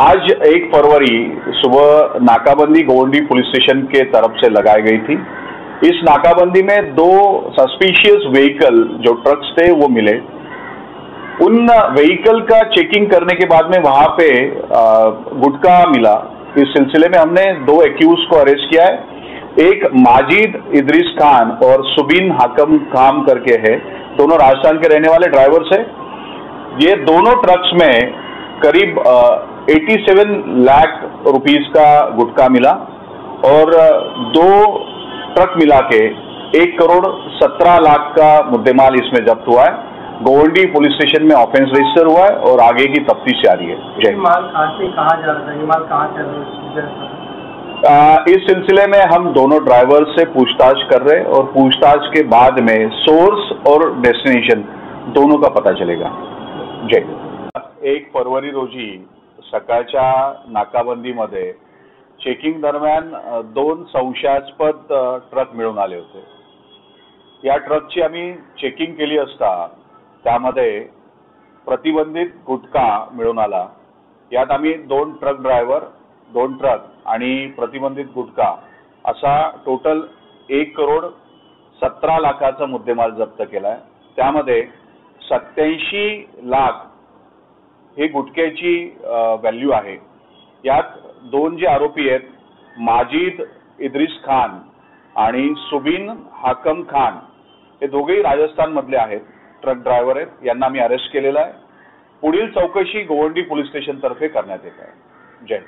आज 1 फरवरी सुबह नाकाबंदी गोवंडी पुलिस स्टेशन के तरफ से लगाई गई थी। इस नाकाबंदी में 2 सस्पिशियस व्हीकल जो ट्रक्स थे वो मिले। उन व्हीकल का चेकिंग करने के बाद में वहां पे गुटखा मिला। इस सिलसिले में हमने 2 एक्यूज को अरेस्ट किया है। एक माजिद इदरीस खान और सुबिन हाकम खान करके है, दोनों राजस्थान के रहने वाले ड्राइवर्स है। ये दोनों ट्रक्स में करीब 87 लाख रुपीस का गुटखा मिला और 2 ट्रक मिला के 1 करोड़ 17 लाख का मुद्देमाल इसमें जब्त हुआ है। गोवंडी पुलिस स्टेशन में ऑफेंस रजिस्टर हुआ है और आगे की तफ्तीश जारी है। ये माल कहाँ से कहाँ जा रहा था? ये माल कहाँ चल रहा है? इस सिलसिले में हम दोनों ड्राइवर से पूछताछ कर रहे हैं और पूछताछ के बाद में सोर्स और डेस्टिनेशन दोनों का पता चलेगा। जय। 1 फरवरी रोजी सकाळच्या नाकाबंदीमध्ये चेकिंग दरम्यान 2 संशयास्पद ट्रक मिळून आले होते। या ट्रकची आम्ही चेकिंग केली असता त्यामध्ये प्रतिबंधित गुटखा मिळून आला। यात आम्ही 2 ट्रक ड्रायव्हर, 2 ट्रक आणि प्रतिबंधित गुटखा असा टोटल 1 करोड 17 लाखाचा मुद्देमाल जप्त केलाय। त्यामध्ये 87 लाख हे गुटख्याची व्हॅल्यू आहे। यात 2 जे आरोपी आहेत, माजिद इद्रिस खान आणि सुबिन हाकम खान, हे दोघेही राजस्थान मधले आहेत, ट्रक ड्रायव्हर आहेत। यांना मी अरेस्ट केलेला आहे। पुढील चौकशी गोवंडी पोलीस स्टेशन तर्फे करण्यात येत आहे। जय।